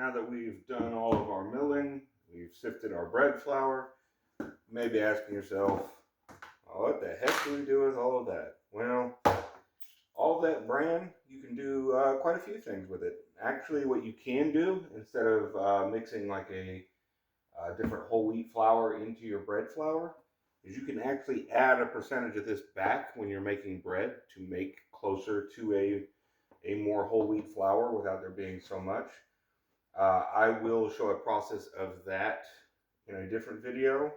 now that we've done all of our milling, we've sifted our bread flour, you may be asking yourself, oh, what the heck do we do with all of that? Well, all that bran, you can do quite a few things with it. Actually, what you can do, instead of mixing like a different whole wheat flour into your bread flour, is you can actually add a percentage of this back when you're making bread to make closer to a more whole wheat flour without there being so much. I will show a process of that in a different video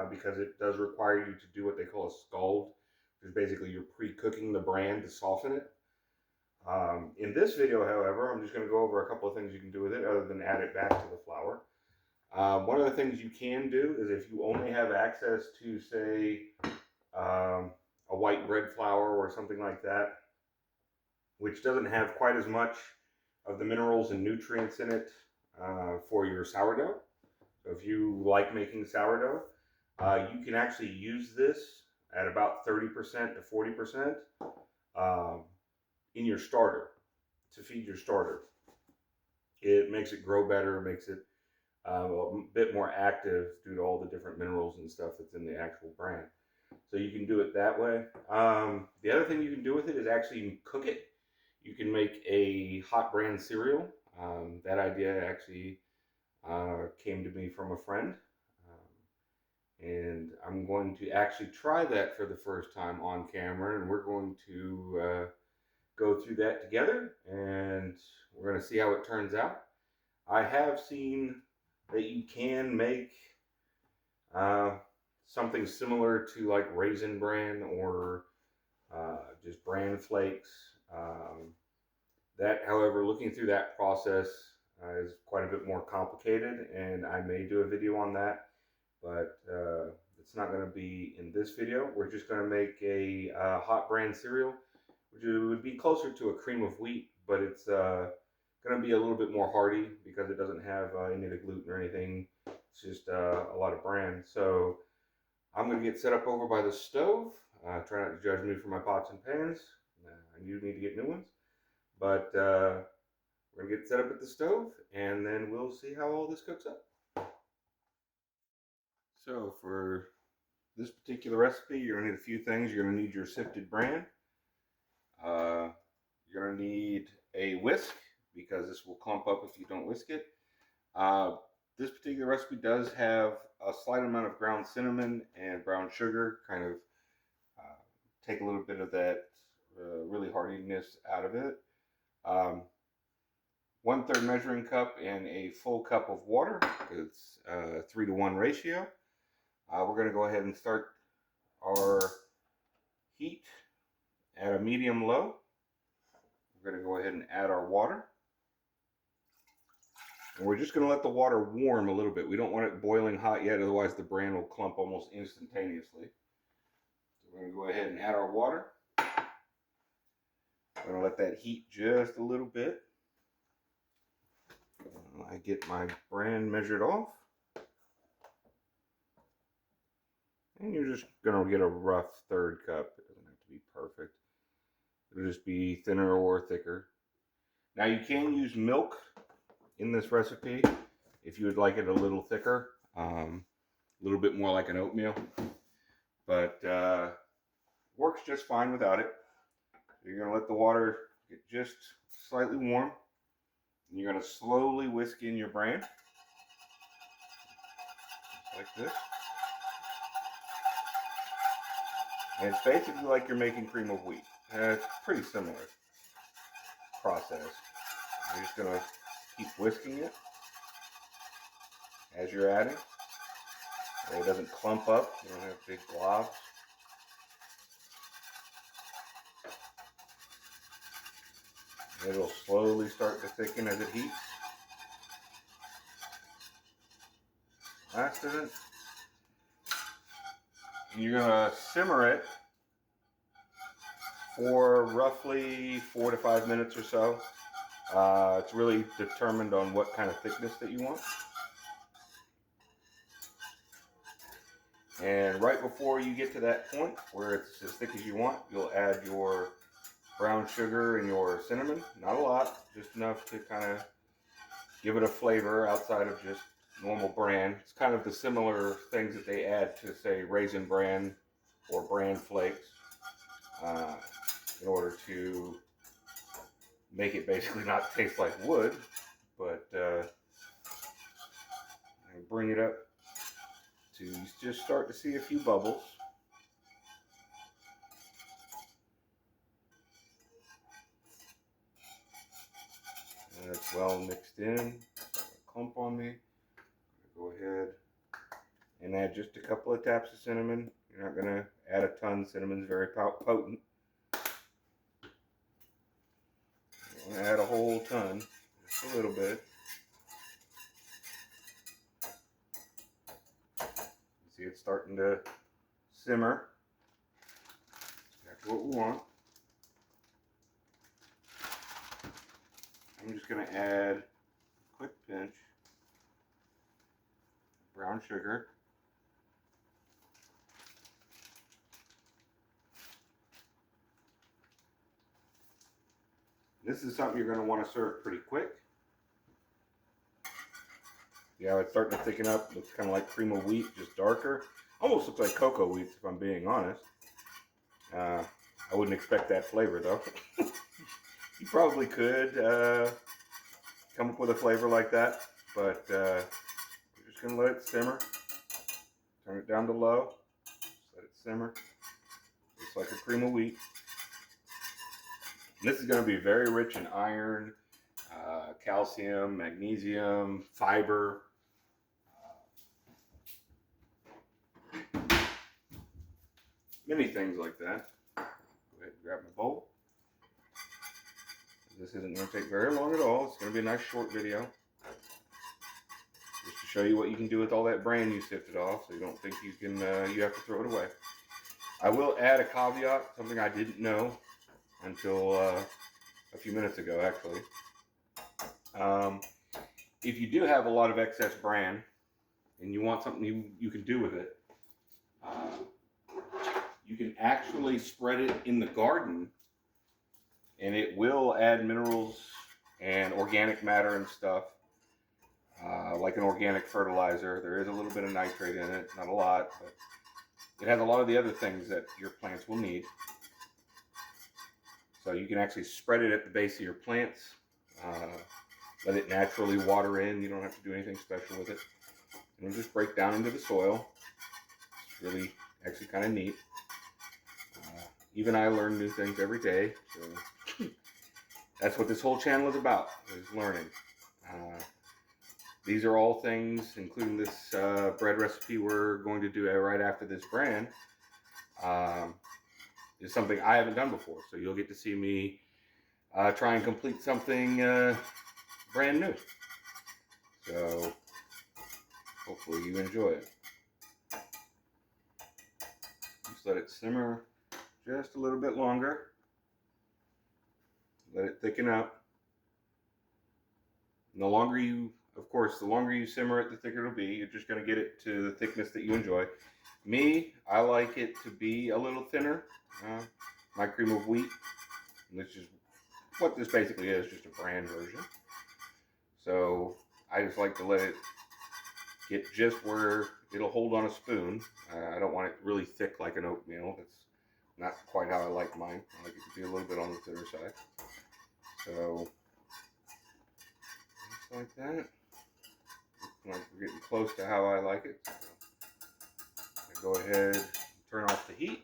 because it does require you to do what they call a scald, which is basically you're pre-cooking the bran to soften it. In this video, however, I'm just going to go over a couple of things you can do with it other than add it back to the flour. One of the things you can do is if you only have access to, say, a white bread flour or something like that, which doesn't have quite as much of the minerals and nutrients in it for your sourdough. So if you like making sourdough, you can actually use this at about 30% to 40% in your starter to feed your starter. It makes it grow better, makes it a bit more active due to all the different minerals and stuff that's in the actual bran. So you can do it that way. The other thing you can do with it is actually cook it. You can make a hot bran cereal. That idea actually came to me from a friend. And I'm going to actually try that for the first time on camera, and we're going to go through that together, and we're going to see how it turns out. I have seen that you can make something similar to like raisin bran or just bran flakes. That, however, looking through that process is quite a bit more complicated, and I may do a video on that, but it's not going to be in this video. We're just going to make a hot bran cereal, which would be closer to a cream of wheat, but it's going to be a little bit more hearty because it doesn't have any of the gluten or anything. It's just a lot of bran. So I'm going to get set up over by the stove. Try not to judge me for my pots and pans. I do need to get new ones. But we're going to get set up at the stove, and then we'll see how all this cooks up. So for this particular recipe, you're going to need a few things. You're going to need your sifted bran. You're going to need a whisk, because this will clump up if you don't whisk it. This particular recipe does have a slight amount of ground cinnamon and brown sugar, kind of take a little bit of that really heartiness out of it. 1/3 measuring cup and a full cup of water. It's a 3-to-1 ratio. We're going to go ahead and start our heat at a medium low. We're going to go ahead and add our water. And we're just going to let the water warm a little bit. We don't want it boiling hot yet, otherwise the bran will clump almost instantaneously. So we're going to go ahead and add our water. I'm going to let that heat just a little bit. I get my bran measured off. And you're just going to get a rough 1/3 cup. It doesn't have to be perfect. It'll just be thinner or thicker. Now you can use milk in this recipe if you would like it a little thicker, a little bit more like an oatmeal, but works just fine without it. So you're going to let the water get just slightly warm, and you're going to slowly whisk in your bran, just like this. And it's basically like you're making cream of wheat. It's pretty similar process. You're just going to keep whisking it as you're adding. So it doesn't clump up. You don't have big globs. It'll slowly start to thicken as it heats. Last of it. You're going to simmer it for roughly 4 to 5 minutes or so. It's really determined on what kind of thickness that you want. And right before you get to that point where it's as thick as you want, you'll add your brown sugar and your cinnamon. Not a lot, just enough to kind of give it a flavor outside of just normal bran. It's kind of the similar things that they add to, say, raisin bran or bran flakes in order to make it basically not taste like wood. But bring it up to just start to see a few bubbles. And it's well mixed in. A clump on me. Go ahead and add just a couple of taps of cinnamon. You're not going to add a ton. Cinnamon's very potent. You want to add a whole ton, just a little bit. See, it's starting to simmer. That's what we want. I'm just going to add a quick pinch of brown sugar. This is something you're going to want to serve pretty quick. Yeah, it's starting to thicken up. Looks kind of like cream of wheat, just darker. Almost looks like cocoa wheat, if I'm being honest. I wouldn't expect that flavor, though. You probably could come up with a flavor like that, but we're just going to let it simmer. Turn it down to low. Just let it simmer. Just like a cream of wheat. And this is going to be very rich in iron, calcium, magnesium, fiber. Many things like that. Go ahead and grab my bowl. This isn't going to take very long at all. It's going to be a nice short video. Just to show you what you can do with all that bran you sifted off, so you don't think you can you have to throw it away. I will add a caveat, something I didn't know until a few minutes ago, actually. If you do have a lot of excess bran and you want something you can do with it, you can actually spread it in the garden, and it will add minerals and organic matter and stuff, like an organic fertilizer. There is a little bit of nitrate in it, not a lot, but it has a lot of the other things that your plants will need. So you can actually spread it at the base of your plants, let it naturally water in. You don't have to do anything special with it. And it'll just break down into the soil. It's really actually kind of neat. Even I learn new things every day, so that's what this whole channel is about, is learning. These are all things, including this bread recipe we're going to do right after this bran, is something I haven't done before. So you'll get to see me try and complete something brand new. So hopefully you enjoy it. Just let it simmer just a little bit longer. Let it thicken up. And the longer you simmer it, the thicker it'll be. You're just going to get it to the thickness that you enjoy. Me, I like it to be a little thinner. My cream of wheat, which is what this basically is, just a bran version. So I just like to let it get just where it'll hold on a spoon. I don't want it really thick like an oatmeal. That's not quite how I like mine. I like it to be a little bit on the thinner side. So, just like that. Looks like we're getting close to how I like it. So, go ahead and turn off the heat.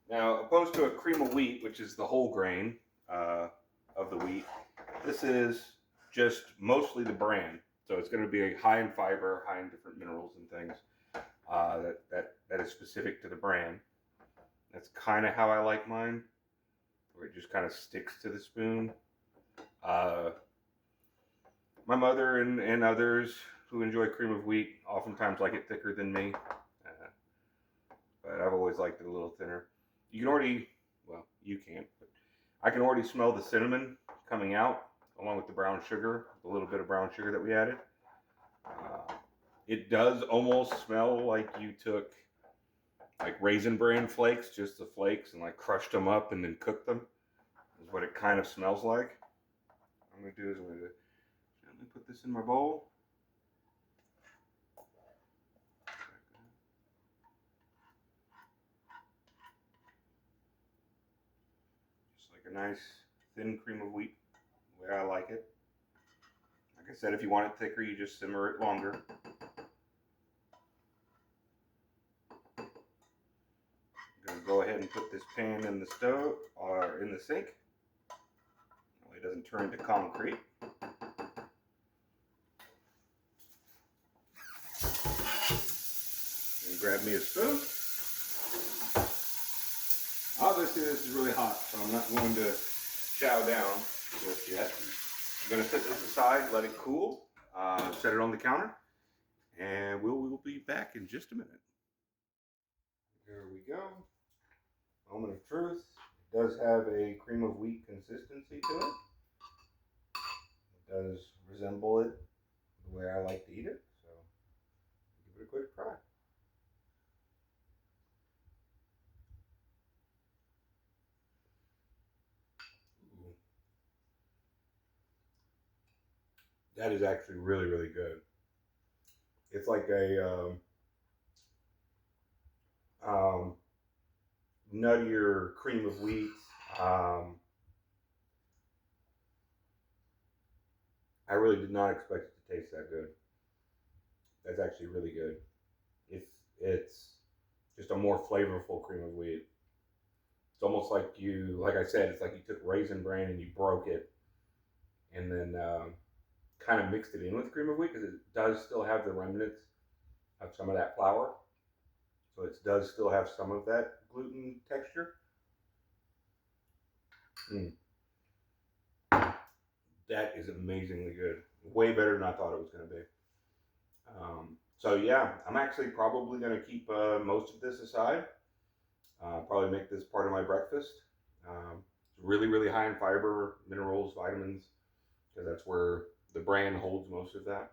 Now, opposed to a cream of wheat, which is the whole grain of the wheat, this is just mostly the bran. So it's going to be high in fiber, high in different minerals and things that is specific to the bran. That's kind of how I like mine, where it just kind of sticks to the spoon. My mother and others who enjoy cream of wheat oftentimes like it thicker than me, but I've always liked it a little thinner. You can already, well, you can't, but I can already smell the cinnamon coming out along with the brown sugar, the little bit of brown sugar that we added. It does almost smell like you took like Raisin Bran flakes, just the flakes, and like crushed them up and then cooked them. Is what it kind of smells like. What I'm gonna do is I'm gonna gently put this in my bowl. Just like a nice thin cream of wheat, the way I like it. Like I said, if you want it thicker, you just simmer it longer. I'm gonna go ahead and put this pan in the stove or in the sink. That way it doesn't turn into concrete. And grab me a spoon. Obviously this is really hot, so I'm not going to chow down just yet. I'm going to set this aside, let it cool, set it on the counter, and we'll be back in just a minute. Here we go. Moment of truth. It does have a cream of wheat consistency to it. It does resemble it the way I like to eat it, so give it a quick try. Ooh. That is actually really, really good. It's like a nuttier cream of wheat. I really did not expect it to taste that good. That's actually really good. It's just a more flavorful cream of wheat. It's almost like like I said, it's like you took Raisin Bran and you broke it, and then kind of mixed it in with cream of wheat, because it does still have the remnants of some of that flour. So it does still have some of that gluten texture. That is amazingly good. Way better than I thought it was going to be. So yeah, I'm actually probably going to keep most of this aside. Probably make this part of my breakfast. It's really, really high in fiber, minerals, vitamins, because that's where the brand holds most of that.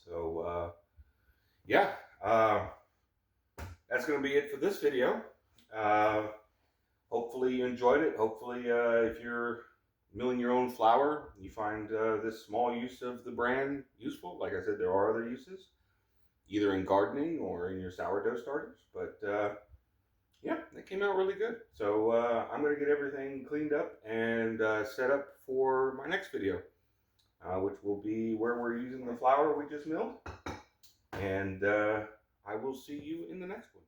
So yeah, that's going to be it for this video. Hopefully you enjoyed it. Hopefully if you're milling your own flour, you find this small use of the Bran useful. Like I said, there are other uses, either in gardening or in your sourdough starters. But yeah, that came out really good. So I'm going to get everything cleaned up and set up for my next video, which will be where we're using the flour we just milled. And I will see you in the next one.